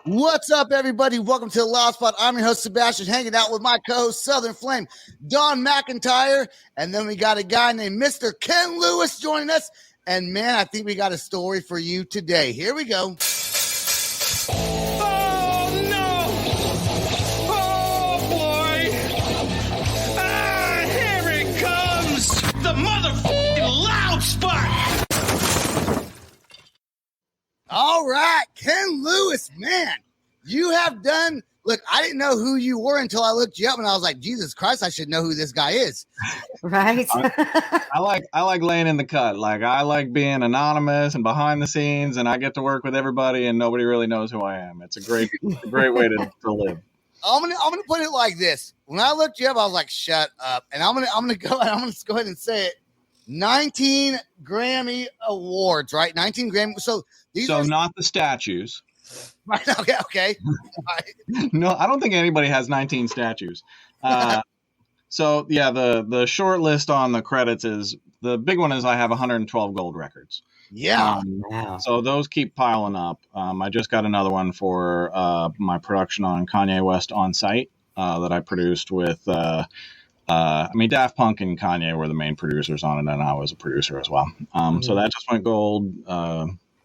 What's up, everybody? Welcome to the Loud Spot. I'm your host, Sebastian, hanging out with my co-host, Southern Flame, Don McIntyre. And then we got a guy named Mr. Ken Lewis joining us. And man, I think we got a story for you today. Here we go. Oh, no! Oh, boy! Ah, here it comes! The motherfucking Loud Spot! All right, Ken Lewis, man, you have done. Look, I didn't know who you were until I looked you up, and I was like, Jesus Christ, I should know who this guy is. Right. I like laying in the cut. Like, I like being anonymous and behind the scenes, and I get to work with everybody, and nobody really knows who I am. It's a great way to live. I'm gonna put it like this. When I looked you up, I was like, shut up. And I'm gonna go ahead and say it. 19 Grammy awards, right? 19 Grammy. So these are not the statues. Right. Okay. Right. No, I don't think anybody has 19 statues. So yeah, the short list on the credits is the big one is I have 112 gold records. Yeah. Wow. So those keep piling up. I just got another one for my production on Kanye West On Site that I produced with. Daft Punk and Kanye were the main producers on it, and I was a producer as well. So that just went gold.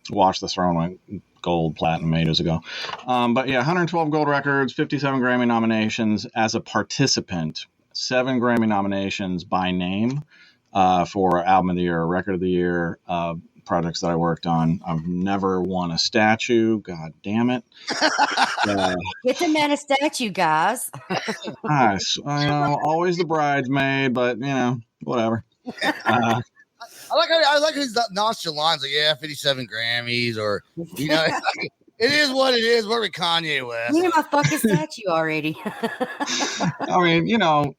Watch the Throne went gold, platinum ages ago. But yeah, 112 gold records, 57 Grammy nominations as a participant, 7 Grammy nominations by name for Album of the Year, Record of the Year, projects that I worked on. I've never won a statue. God damn it. Get the man a statue, guys. Nice. I know, always the bridesmaid, but whatever. I like his nonchalant. Like, yeah, 57 Grammys, or it's like, it is what it is. We're with Kanye West. You need my fucking statue already. I mean,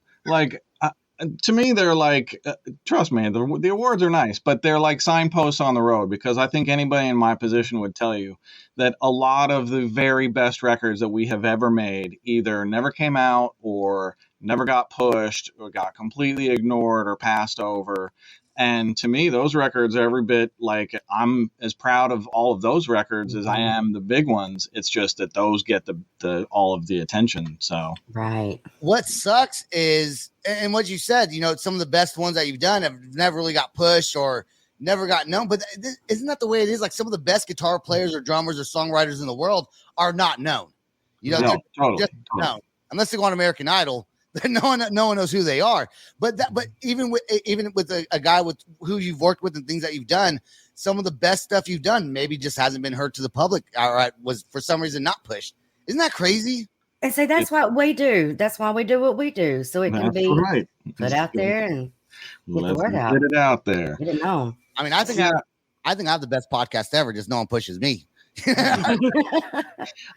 to me, they're like, trust me, the awards are nice, but they're like signposts on the road, because I think anybody in my position would tell you that a lot of the very best records that we have ever made either never came out or never got pushed or got completely ignored or passed over. And to me, those records are every bit like, I'm as proud of all of those records as I am the big ones. It's just that those get the all of the attention. So right. What sucks is, and what you said, some of the best ones that you've done have never really got pushed or never got known. But isn't that the way it is? Like, some of the best guitar players or drummers or songwriters in the world are not known. Totally. known unless they go on American Idol. No one knows who they are. But even with a guy with who you've worked with and things that you've done, some of the best stuff you've done maybe just hasn't been heard to the public, or was for some reason not pushed. Isn't that crazy? And so that's what we do. That's why we do what we do, so it can be right. put out there and get the word out. Get it out there. Get it known. I mean, I think I have the best podcast ever. Just no one pushes me. I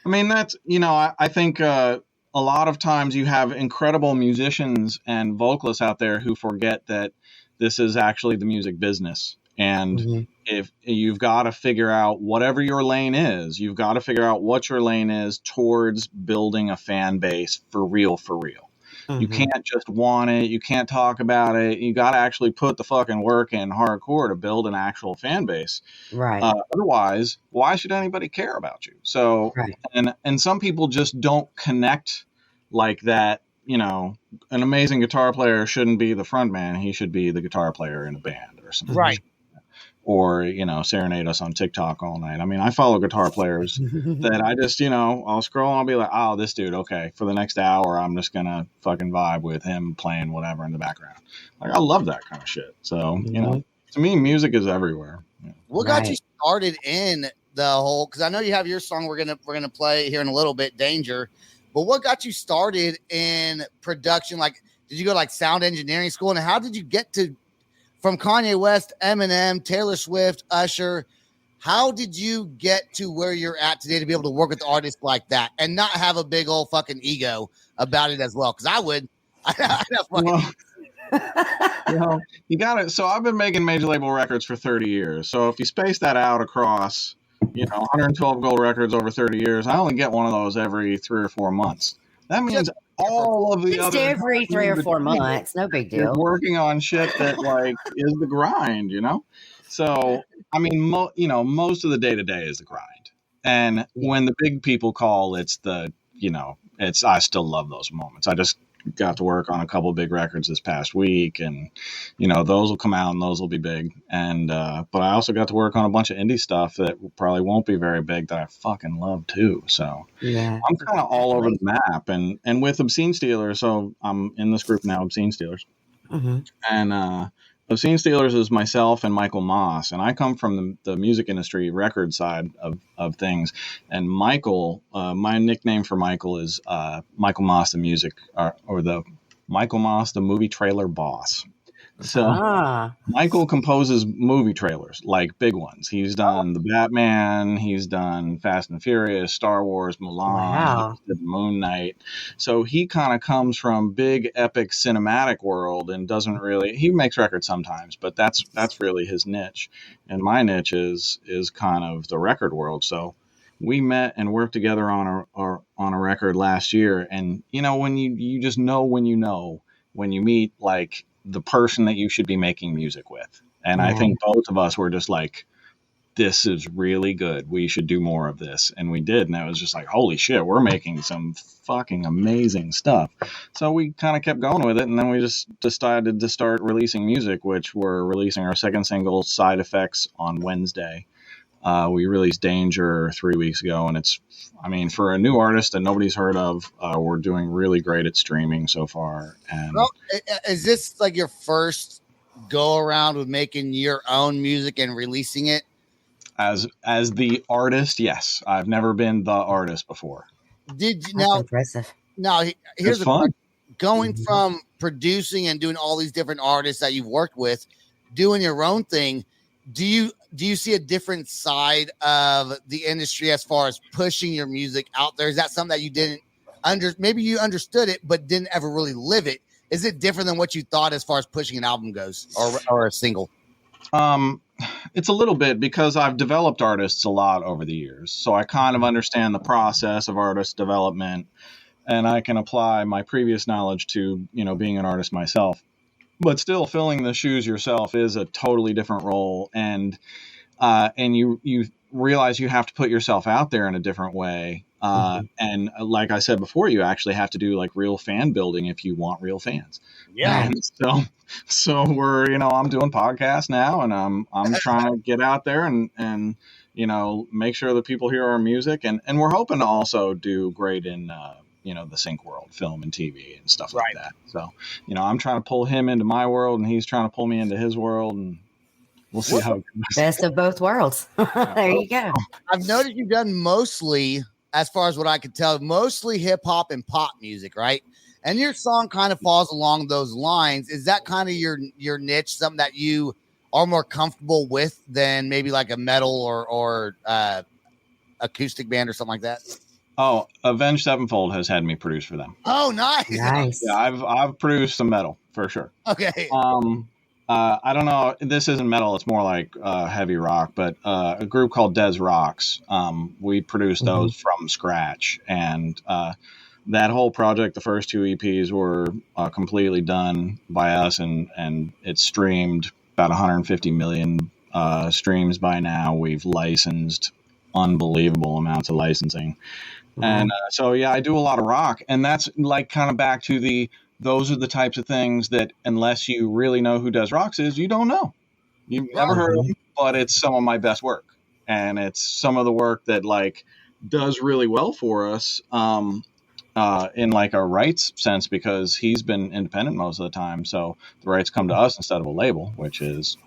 mean, that's I think. A lot of times you have incredible musicians and vocalists out there who forget that this is actually the music business. And if you've got to figure out whatever your lane is, you've got to figure out what your lane is towards building a fan base for real. You can't just want it. You can't talk about it. You got to actually put the fucking work in hardcore to build an actual fan base. Right. Otherwise, why should anybody care about you? So, and some people just don't connect like that. An amazing guitar player shouldn't be the front man. He should be the guitar player in a band or something. Right. Or, serenade us on TikTok all night. I mean, I follow guitar players that I just, I'll scroll and I'll be like, oh, this dude, okay. For the next hour, I'm just going to fucking vibe with him playing whatever in the background. Like, I love that kind of shit. So, to me, music is everywhere. Yeah. What got you started in the whole, because I know you have your song we're gonna play here in a little bit, Danger. But what got you started in production? Like, did you go like sound engineering school? And how did you get to from Kanye West, Eminem, Taylor Swift, Usher? How did you get to where you're at today to be able to work with artists like that and not have a big old fucking ego about it as well? Because I would. You got it. So I've been making major label records for 30 years. So if you space that out across, 112 gold records over 30 years, I only get one of those every 3 or 4 months. That means all of the Just other every 3 or 4 months, no big deal. Working on shit that is the grind, So I mean, most of the day to day is the grind. And when the big people call, it's I still love those moments. I just got to work on a couple of big records this past week, and those will come out and those will be big. And but I also got to work on a bunch of indie stuff that probably won't be very big that I fucking love too. So Yeah. I'm kind of all over the map, and with Obscene Stealers. So I'm in this group now, Obscene Stealers, and Obscene Stealers is myself and Michael Moss, and I come from the music industry record side of things. And Michael, my nickname for Michael is Michael Moss, the music, or the Michael Moss, the movie trailer boss. So Michael composes movie trailers, like big ones. He's done the Batman, he's done Fast and Furious, Star Wars, Mulan, he did Moon Knight. So he kind of comes from big epic cinematic world and he makes records sometimes, but that's really his niche. And my niche is kind of the record world. So we met and worked together on a record last year. And when you just know when you meet like the person that you should be making music with. And I think both of us were just like, this is really good. We should do more of this. And we did. And I was just like, holy shit, we're making some fucking amazing stuff. So we kind of kept going with it. And then we just decided to start releasing music, which we're releasing our second single, Side Effects, on Wednesday. We released Danger 3 weeks ago, and for a new artist that nobody's heard of, we're doing really great at streaming so far. And is this like your first go around with making your own music and releasing it? As the artist, yes. I've never been the artist before. That's impressive. Now here's the fun. Going from producing and doing all these different artists that you've worked with, doing your own thing. Do you see a different side of the industry as far as pushing your music out there? Is that something that you didn't maybe you understood it, but didn't ever really live it? Is it different than what you thought as far as pushing an album goes or a single? It's a little bit, because I've developed artists a lot over the years. So I kind of understand the process of artist development, and I can apply my previous knowledge to, being an artist myself. But still, filling the shoes yourself is a totally different role, and you realize you have to put yourself out there in a different way. And like I said before, you actually have to do like real fan building if you want real fans. Yeah. And so we're, I'm doing podcasts now, and I'm trying to get out there and make sure that people hear our music, and we're hoping to also do great in the sync world, film and TV and stuff like that. So, I'm trying to pull him into my world, and he's trying to pull me into his world, and we'll see how it goes. Best of both worlds. There you go. I've noticed you've done mostly, as far as what I could tell, mostly hip hop and pop music, right? And your song kind of falls along those lines. Is that kind of your niche, something that you are more comfortable with than maybe like a metal or acoustic band or something like that? Oh, Avenged Sevenfold has had me produce for them. Oh, nice. Yeah, I've produced some metal for sure. Okay. I don't know. This isn't metal. It's more like heavy rock. But a group called Des Rocks, we produced those from scratch, and that whole project, the first 2 EPs, were completely done by us, and it's streamed about 150 million streams by now. We've licensed unbelievable amounts of licensing. And so, yeah, I do a lot of rock, and that's like kind of back to those are the types of things that unless you really know who Des Rocks is, you don't know. You've never heard of him, but it's some of my best work, and it's some of the work that like does really well for us in like a rights sense, because he's been independent most of the time. So the rights come to us instead of a label, which is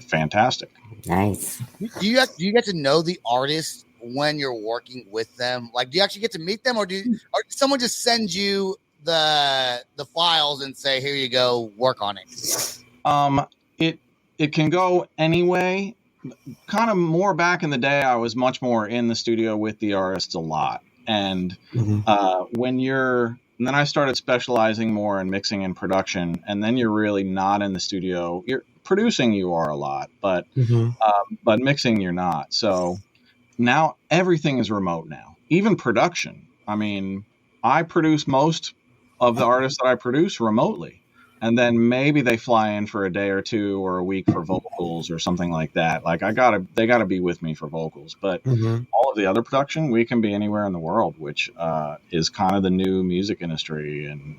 fantastic. Nice. Do you get to know the artist when you're working with them? Like, do you actually get to meet them, or does someone just send you the files and say, here you go, work on it? It can go anyway. Kind of more back in the day, I was much more in the studio with the artists a lot. And then I started specializing more in mixing and production, and then you're really not in the studio. You're producing, you are a lot, but mixing, you're not. So now everything is remote now, even production. I mean, I produce most of the artists that I produce remotely. and then maybe they fly in for a day or two or a week for vocals or something like that. Like they gotta be with me for vocals, but all of the other production, we can be anywhere in the world, which is kind of the new music industry, and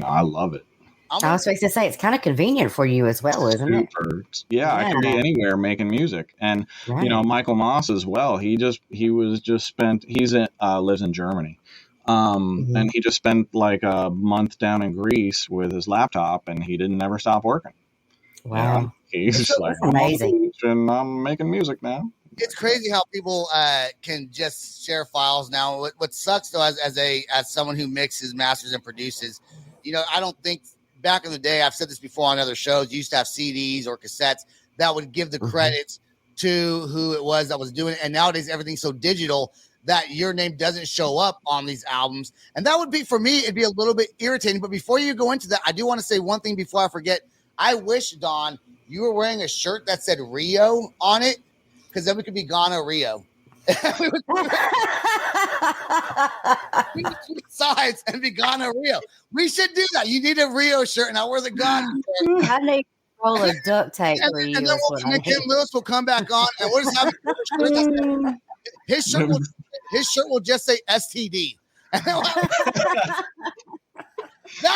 I love it. I was supposed to say it's kind of convenient for you as well, isn't it? Yeah, I can be anywhere making music, and Michael Moss as well. He's lives in Germany, and he just spent like a month down in Greece with his laptop, and he didn't never stop working. Wow, he's just like, I'm amazing, and I'm making music now. It's crazy how people can just share files now. What sucks though, as someone who mixes, masters, and produces, I don't think. Back in the day, I've said this before on other shows, you used to have CDs or cassettes that would give the credits to who it was that was doing it. And nowadays, everything's so digital that your name doesn't show up on these albums. And that would be, for me, it'd be a little bit irritating. But before you go into that, I do want to say one thing before I forget. I wish, Don, you were wearing a shirt that said Rio on it, because then we could be Ghana Rio. we would switch sides and be Ghana Rio. We should do that. You need a Rio shirt, and I'll wear the Ghana shirt. I need a roll of duct tape for you. And then Kim Lewis will come back on, and we'll just have his shirt will just say STD. That's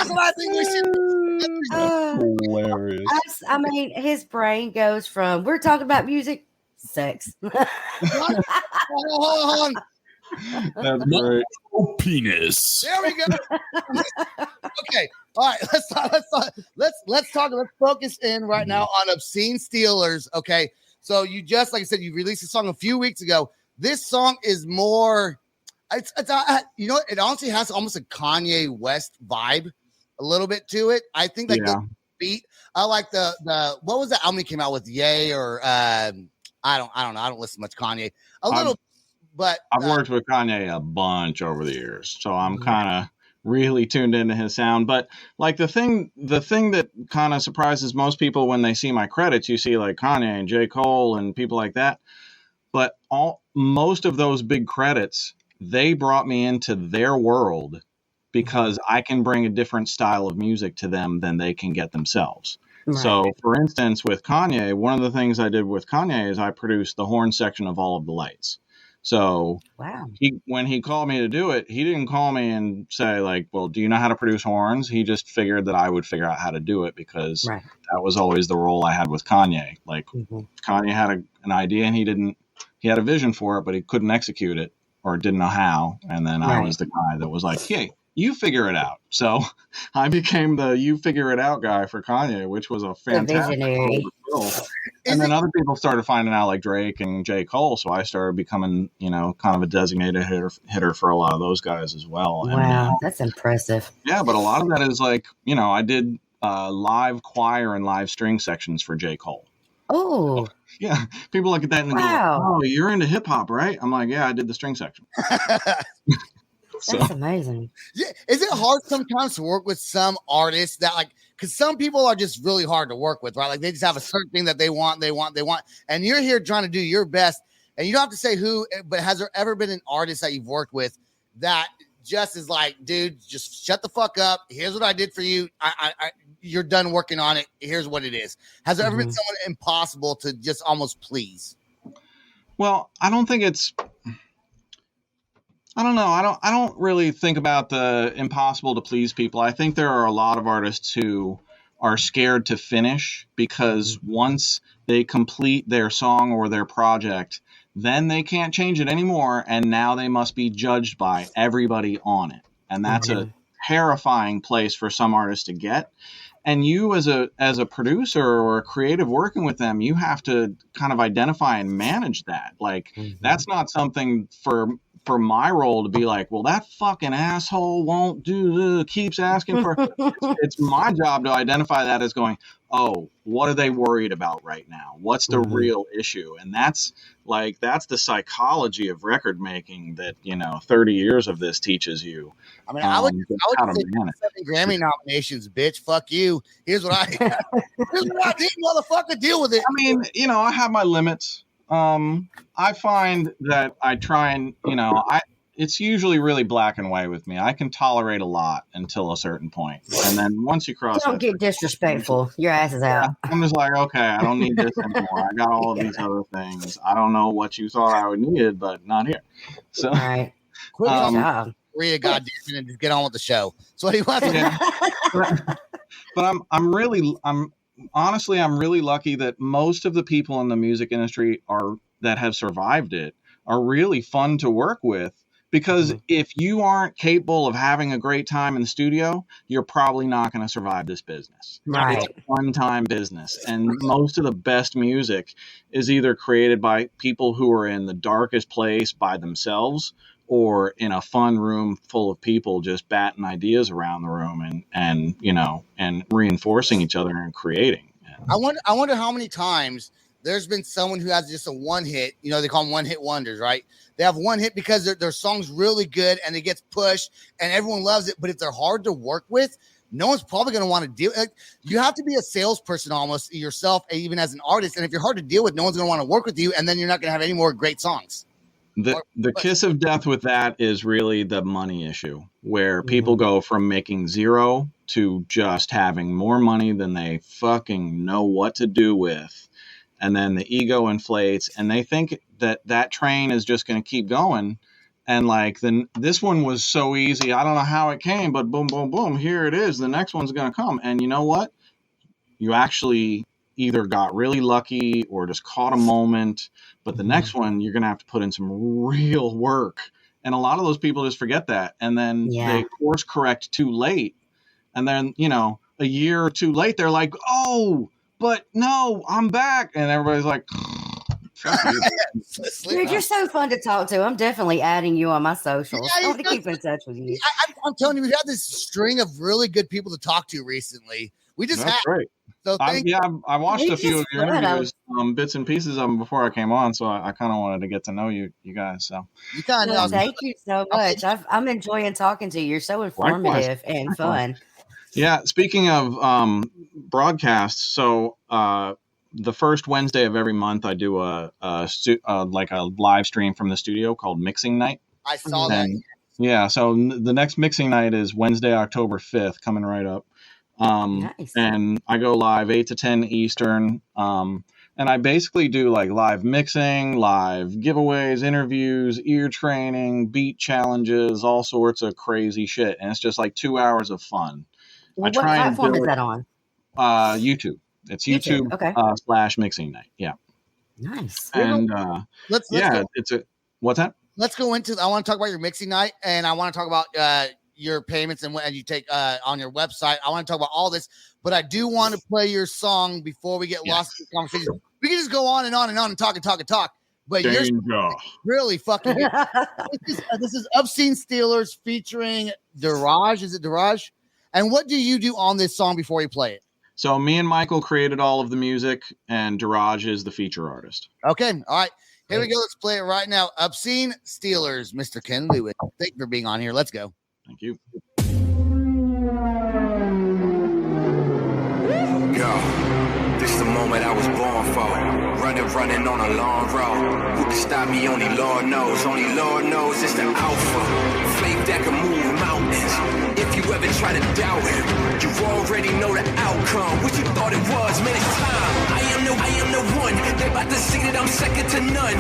what I think we should do. That's hilarious. I mean, his brain goes from we're talking about music, sex. Hold on. That's great. Penis. There we go. Okay. All right. Let's talk. Let's focus in right now on Obscene Steelers. Okay. So you just, like I said, you released a song a few weeks ago. This song is more. It honestly has almost a Kanye West vibe, a little bit to it. I think the beat. I like the what was the album he came out with? Yay or I don't know. I don't listen much Kanye. A little. But I've worked with Kanye a bunch over the years, so I'm kind of really tuned into his sound. But like the thing that kind of surprises most people when they see my credits, you see like Kanye and J. Cole and people like that. But most of those big credits, they brought me into their world because I can bring a different style of music to them than they can get themselves. Right. So, for instance, with Kanye, one of the things I did with Kanye is I produced the horn section of all of the lights. So when he called me to do it, he didn't call me and say like, well, do you know how to produce horns? He just figured that I would figure out how to do it because that was always the role I had with Kanye. Like Kanye had an idea and he had a vision for it, but he couldn't execute it or didn't know how. And then I was the guy that was like, hey, you figure it out. So I became the you figure it out guy for Kanye, which was a fantastic role. And then other people started finding out like Drake and J. Cole. So I started becoming, kind of a designated hitter for a lot of those guys as well. Wow, and, that's impressive. Yeah, but a lot of that is like, I did live choir and live string sections for J. Cole. Oh. Yeah. People look at that and go, oh, you're into hip hop, right? I'm like, yeah, I did the string section. That's amazing. Yeah. Is it hard sometimes to work with some artists that because some people are just really hard to work with, right? Like they just have a certain thing that they want. And you're here trying to do your best. And you don't have to say who, but has there ever been an artist that you've worked with that just is like, dude, just shut the fuck up. Here's what I did for you. You're done working on it. Here's what it is. Has there ever been someone impossible to just almost please? Well, I don't think I don't know. I don't really think about the impossible to please people. I think there are a lot of artists who are scared to finish because once they complete their song or their project, then they can't change it anymore. And now they must be judged by everybody on it. And that's a terrifying place for some artists to get. And you as a producer or a creative working with them, you have to kind of identify and manage that. Like that's not something for my role to be like, well, that fucking asshole won't do keeps asking for. It's my job to identify that as going, oh, what are they worried about right now? What's the real issue? And that's the psychology of record making that 30 years of this teaches you. I mean, I would say 7 Grammy nominations, bitch. Fuck you. Here's what I did, motherfucker. Deal with it. I mean, I have my limits. I find that I try and, it's usually really black and white with me. I can tolerate a lot until a certain point, and then once you cross, Don't get disrespectful. Your ass is out. I'm just like, okay, I don't need this anymore. I got all of these other things. I don't know what you thought I would need, but not here. So, All right. Quit Job. Rhea, goddamn it, and just get on with the show. So what do you want? yeah. But I'm honestly really lucky that most of the people in the music industry that have survived it are really fun to work with. Because if you aren't capable of having a great time in the studio, you're probably not going to survive this business. Right. It's a one-time business. And most of the best music is either created by people who are in the darkest place by themselves or in a fun room full of people just batting ideas around the room and reinforcing each other and creating. I wonder how many times there's been someone who has just a one hit, they call them one hit wonders, right? They have one hit because their song's really good and it gets pushed and everyone loves it. But if they're hard to work with, no one's probably going to want to deal. You have to be a salesperson almost yourself, even as an artist. And if you're hard to deal with, no one's going to want to work with you. And then you're not going to have any more great songs. The kiss of death with that is really the money issue, where people go from making zero to just having more money than they fucking know what to do with. And then the ego inflates and they think that train is just going to keep going. And then this one was so easy. I don't know how it came, but boom, boom, boom. Here it is. The next one's going to come. And you know what? You actually either got really lucky or just caught a moment. But the next one, you're going to have to put in some real work. And a lot of those people just forget that. And then they course correct too late. And then, a year or two late, they're like, oh, but no, I'm back. And everybody's like, dude, you're so fun to talk to. I'm definitely adding you on my socials. I want to keep in touch with you. I'm telling you, we've had this string of really good people to talk to recently. We just That's great. So I watched a few of your interviews, bits and pieces of them before I came on, so I kind of wanted to get to know you guys. So you kind of thank you so much. I'm enjoying talking to you. You're so informative and fun. Yeah. Speaking of broadcasts, so the first Wednesday of every month, I do a live stream from the studio called Mixing Night. I saw that. Yeah. So the next Mixing Night is Wednesday, October 5th, coming right up. Nice. And I go live 8 to 10 Eastern. And I basically do live mixing, live giveaways, interviews, ear training, beat challenges, all sorts of crazy shit. And it's just 2 hours of fun. What platform is that on? YouTube. It's YouTube / Mixing Night. Yeah. Nice. And let's what's that? Let's go into. I want to talk about your mixing night, and I want to talk about your payments and what you take on your website. I want to talk about all this, but I do want to play your song before we get lost in the conversation. We can just go on and on and on and talk and talk and talk. But you're really fucking good. This is Obscene Steelers featuring Diraj. Is it Diraj? And what do you do on this song before you play it? So me and Michael created all of the music, and Diraj is the feature artist. Okay. All right. Here we go. Let's play it right now. Obscene Steelers, Mr. Ken Lewis. Thank you for being on here. Let's go. Thank you. Yo, this the moment I was born for. Running on a long road. Who can stop me? Only Lord knows. Only Lord knows it's the alpha. Flame that can move mountains. If you ever try to doubt him, you already know the outcome. What you thought it was, man, it's time. I am the one. They about to see that I'm second to none.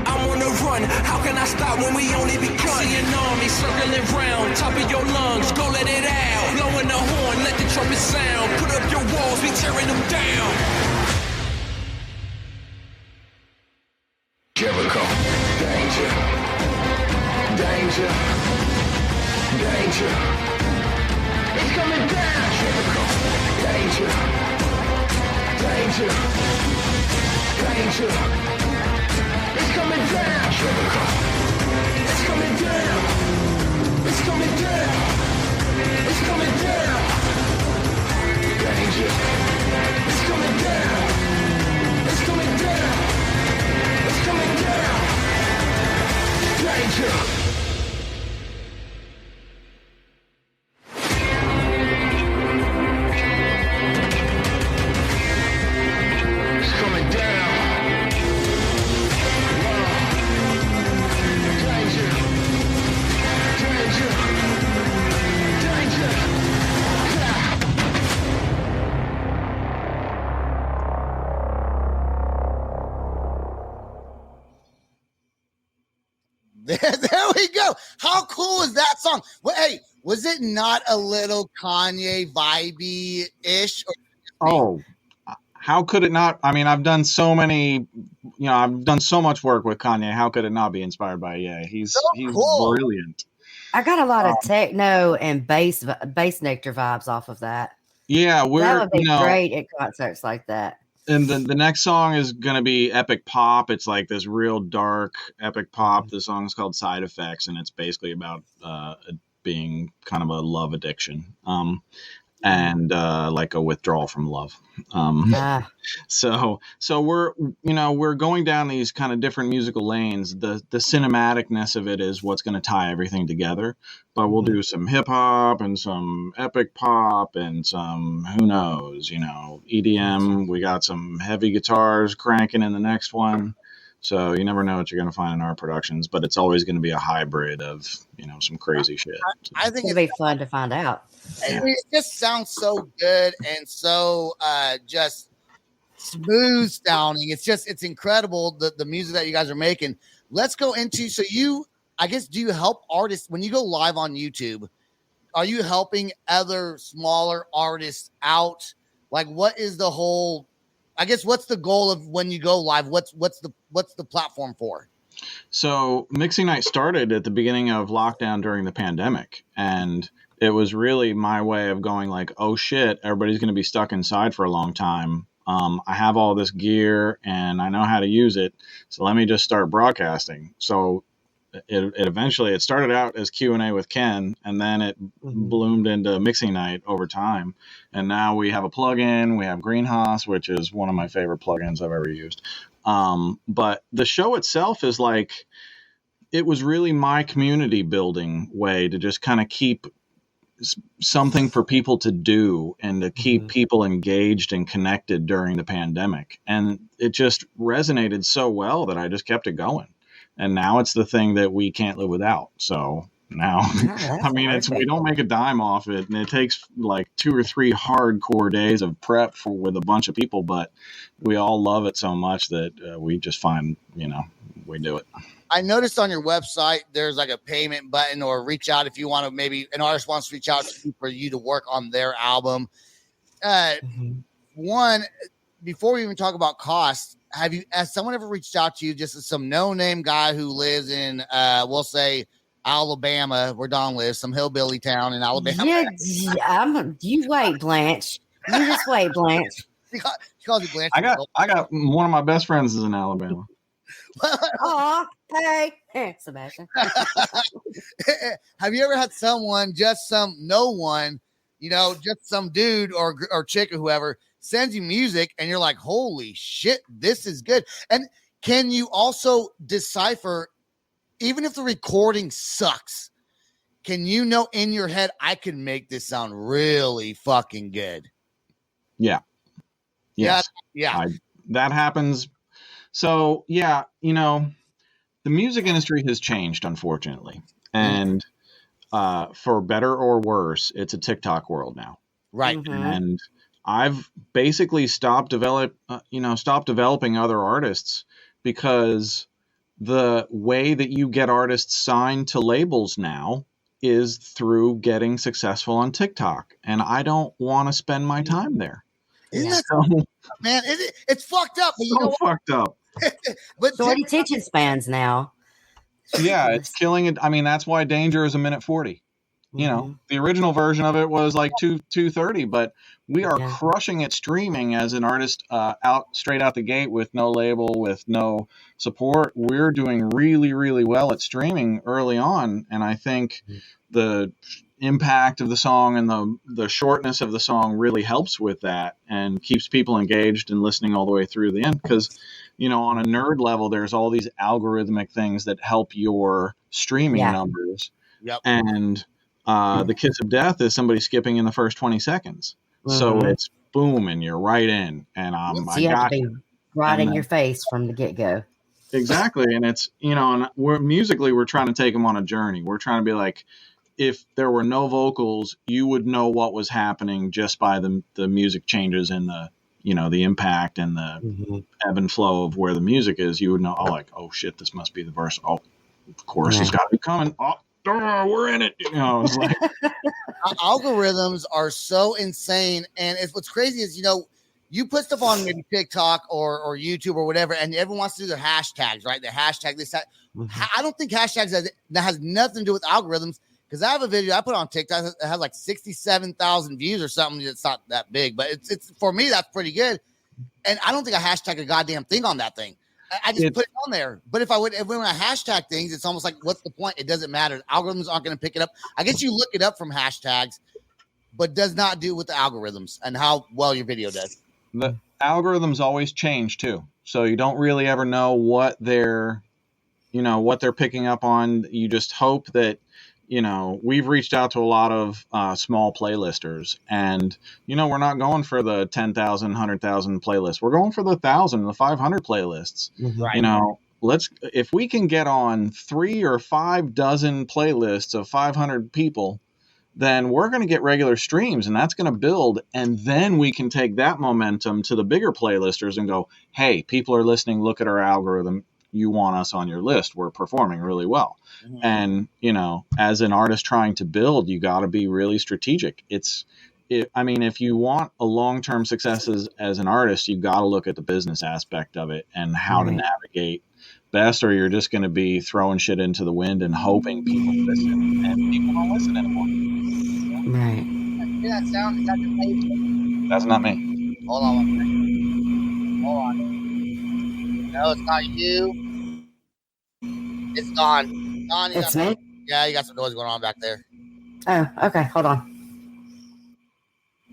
I'm on the run. How can I stop when we only begun? See an army circling round, top of your lungs. Go let it out. Blowing the horn, let the trumpet sound. Put up your walls, we tearing them down. Jericho, danger, danger, danger. It's coming down. Jericho, danger, danger, danger. It's coming down. Jericho, it's coming down. It's coming down. It's coming down. Danger. It's coming down. It's coming down. It's coming down. Danger. It's coming down. Danger. There we go. How cool is that song? Well, hey, was it not a little Kanye vibey-ish? Oh, how could it not? I mean, I've done so many, I've done so much work with Kanye. How could it not be inspired by Ye? He's cool. brilliant. I got a lot of techno and bass nectar vibes off of that. Yeah, that would be great at concerts like that. And the next song is going to be epic pop. It's like this real dark epic pop. The song is called Side Effects, and it's basically about being kind of a love addiction. And like a withdrawal from love. So we're going down these kind of different musical lanes. The cinematicness of it is what's going to tie everything together. But we'll do some hip hop and some epic pop and some, who knows, EDM. We got some heavy guitars cranking in the next one. So you never know what you're going to find in our productions, but it's always going to be a hybrid of, some crazy shit. I think it'll be fun to find out. It just sounds so good and so just smooth sounding. It's incredible the music that you guys are making. Let's go into, so you, I guess, do you help artists when you go live on YouTube? Are you helping other smaller artists out? Like, what is the whole, I guess, what's the goal of when you go live? What's the platform for? So Mixing Night started at the beginning of lockdown during the pandemic, and it was really my way of going like, oh shit, everybody's going to be stuck inside for a long time. I have all this gear and I know how to use it. So let me just start broadcasting. So it eventually started out as Q&A with Ken, and then it bloomed into Mixing Night over time. And now we have a plugin. We have Greenhouse, which is one of my favorite plugins I've ever used. But the show itself is like, it was really my community building way to just kind of keep something for people to do and to keep people engaged and connected during the pandemic. And it just resonated so well that I just kept it going. And now it's the thing that we can't live without. So now, I mean, we don't make a dime off it, and it takes like 2 or 3 hardcore days of prep with a bunch of people, but we all love it so much that we just find, we do it. I noticed on your website, there's like a payment button or reach out if you want to, maybe an artist wants to reach out to you for you to work on their album. One, before we even talk about costs, has someone ever reached out to you, just some no-name guy who lives in, we'll say, Alabama, where Don lives, some hillbilly town in Alabama? Yeah, you wait, Blanche. You just wait, Blanche. She calls you Blanche. I got one of my best friends is in Alabama. Aw, hey, Sebastian. Have you ever had someone, just some dude or chick or whoever sends you music and you're like, holy shit, this is good? And can you also decipher, even if the recording sucks, can you know in your head, I can make this sound really fucking good? Yeah. Yes. Yeah. That happens. So, yeah, the music industry has changed, unfortunately. And for better or worse, it's a TikTok world now. Right. And I've basically stopped developing other artists because the way that you get artists signed to labels now is through getting successful on TikTok. And I don't want to spend my time there. Isn't that so, man? It's fucked up. But fucked up. But short attention spans now. Yeah, it's killing it. I mean, that's why Danger is 1:40. The original version of it was like 2:30, but we are crushing it streaming as an artist straight out the gate with no label, with no support. We're doing really, really well at streaming early on, and I think the impact of the song and the shortness of the song really helps with that and keeps people engaged and listening all the way through the end. Because on a nerd level, there's all these algorithmic things that help your streaming numbers. Yep. And the kiss of death is somebody skipping in the first 20 seconds. So it's boom, and you're right in. And you have to be right in your face from the get-go. Exactly. And it's, and we're trying to take them on a journey. We're trying to be like, if there were no vocals, you would know what was happening just by the music changes and the impact and the ebb and flow of where the music is. You would know, oh shit, this must be the verse. Oh, of course, it's got to be coming. Oh, we're in it. You know, it's like Algorithms are so insane, and what's crazy is you put stuff on maybe TikTok or YouTube or whatever, and everyone wants to do their hashtags, right? The hashtag this that. I don't think hashtags that has nothing to do with algorithms, because I have a video I put on TikTok that has like 67,000 views or something. It's not that big, but it's for me that's pretty good. And I don't think I hashtag a goddamn thing on that thing. I just put it on there. But if when I hashtag things, it's almost like, what's the point? It doesn't matter. Algorithms aren't going to pick it up. I guess you look it up from hashtags, but does not do with the algorithms and how well your video does. The algorithms always change too. So you don't really ever know what they're picking up on. You just hope that, we've reached out to a lot of small playlisters, and, we're not going for the 10,000, 100,000 playlists. We're going for the 1,000, the 500 playlists. Right. If we can get on 3 or 5 dozen playlists of 500 people, then we're going to get regular streams, and that's going to build. And then we can take that momentum to the bigger playlisters and go, hey, people are listening. Look at our algorithm. You want us on your list. We're performing really well. Mm-hmm. And, as an artist trying to build, you got to be really strategic. If you want a long-term success as an artist, you got to look at the business aspect of it and how to navigate best, or you're just going to be throwing shit into the wind and hoping people listen, and people don't listen anymore. Right. Hear that sound? Is that the baby? That's not me. Hold on one second. Hold on. No, it's not you. It's gone. Gone. It's me? Yeah, you got some noise going on back there. Oh, okay. Hold on.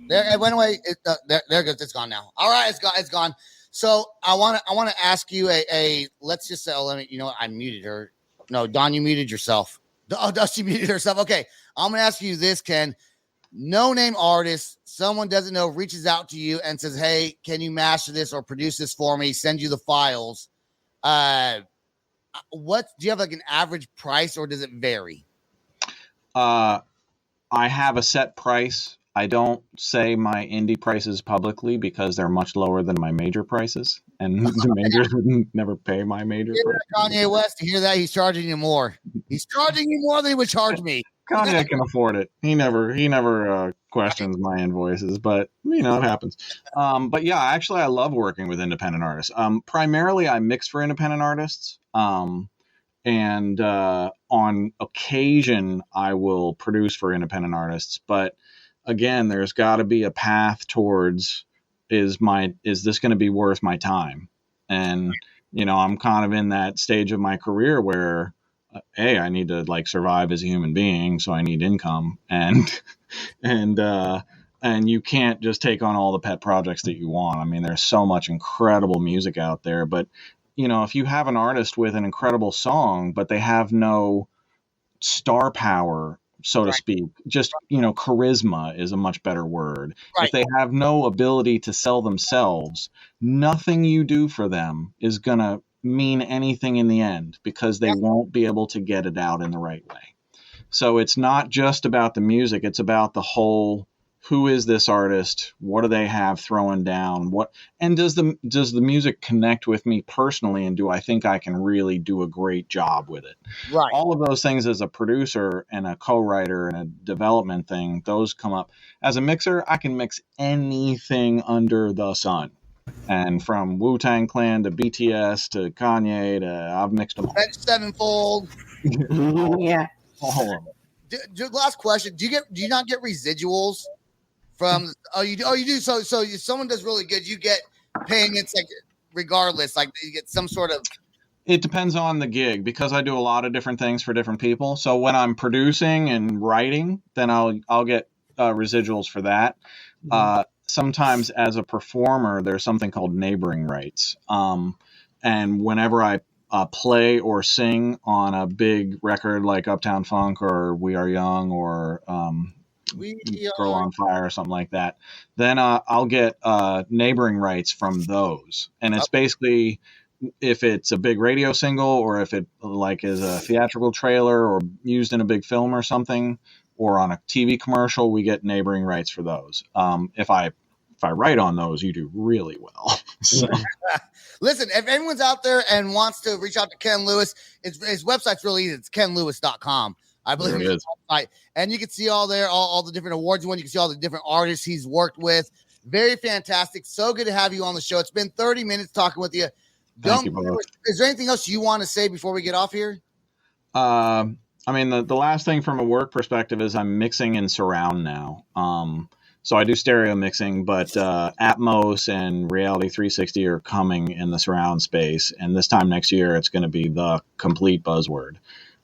There, it went away. There it goes. It's gone now. All right, it's gone. It's gone. So I want to ask you let's just say, I muted her. No, Don, you muted yourself. Oh, Dusty muted herself. Okay, I'm gonna ask you this, Ken. No name artist, someone doesn't know, reaches out to you and says, "Hey, can you master this or produce this for me?" Send you the files. What do you have, like an average price, or does it vary? I have a set price. I don't say my indie prices publicly because they're much lower than my major prices, and the majors would never pay my major price. Kanye West, to hear that, he's charging you more. He's charging you more than he would charge me. Kanye can afford it. He never questions my invoices, but it happens. But yeah, actually, I love working with independent artists. Primarily, I mix for independent artists. And on occasion, I will produce for independent artists. But again, there's got to be a path towards, is this going to be worth my time? And, I'm kind of in that stage of my career where, I need to survive as a human being. So I need income, and you can't just take on all the pet projects that you want. I mean, there's so much incredible music out there, but if you have an artist with an incredible song, but they have no star power, so to speak, just, charisma is a much better word. Right. If they have no ability to sell themselves, nothing you do for them is going to mean anything in the end, because they won't be able to get it out in the right way. So it's not just about the music. It's about the whole, who is this artist? What do they have throwing down? And does the music connect with me personally? And do I think I can really do a great job with it? Right. All of those things as a producer and a co-writer and a development thing, those come up. As a mixer, I can mix anything under the sun. And from Wu-Tang Clan to BTS to Kanye I've mixed them all. Sevenfold. Yeah. All of them. Last question. Do you not get residuals from? Oh, you do. So if someone does really good, you get payments regardless. You get some sort of. It depends on the gig, because I do a lot of different things for different people. So when I'm producing and writing, then I'll get residuals for that. Sometimes as a performer, there's something called neighboring rights. And whenever I play or sing on a big record like Uptown Funk or We Are Young or Girl on Fire or something like that, then I'll get neighboring rights from those. And it's basically, if it's a big radio single, or if it is a theatrical trailer or used in a big film or something, or on a TV commercial, we get neighboring rights for those. If I if I write on those, you do really well. So, Listen, if anyone's out there and wants to reach out to Ken Lewis, his website's really easy. It's kenlewis.com. I believe There it it's is. website. And you can see all the different awards he won. You can see all the different artists he's worked with. Very fantastic. So good to have you on the show. It's been 30 minutes talking with you. Thank you both. Is there anything else you want to say before we get off here? I mean, the last thing from a work perspective is I'm mixing in surround now. So I do stereo mixing, but ATMOS and Reality 360 are coming in the surround space. And this time next year, it's going to be the complete buzzword.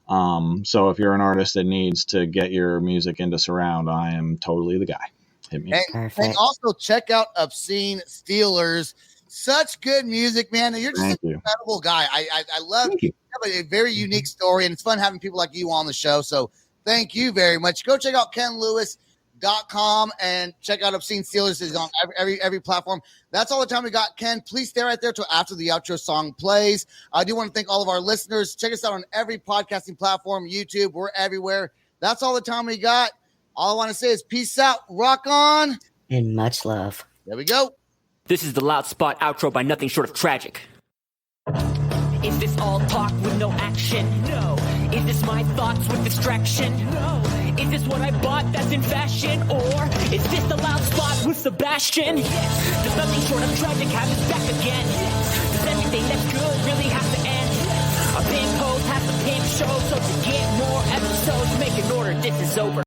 So if you're an artist that needs to get your music into surround, I am totally the guy. Hit me. And also check out Obscene Steelers. Such good music, man. You're just an incredible guy. I love you. You have a very unique story, and it's fun having people like you on the show. So thank you very much. Go check out KenLewis.com and check out Obscene Steelers. Is on every platform. That's all the time we got, Ken. Please stay right there till after the outro song plays. I do want to thank all of our listeners. Check us out on every podcasting platform, YouTube. We're everywhere. That's all the time we got. All I want to say is peace out, rock on, and much love. There we go. This is the Loud Spot outro by Nothing Short of Tragic. Is this all talk with no action? No. Is this my thoughts with distraction? No. Is this what I bought that's in fashion? Or is this the Loud Spot with Sebastian? Yes. Does Nothing Short of Tragic have his back again? Yes. Does everything that's good really have to end? Yes. A pimp host has a pimp show, so to get more episodes, make an order, this is over.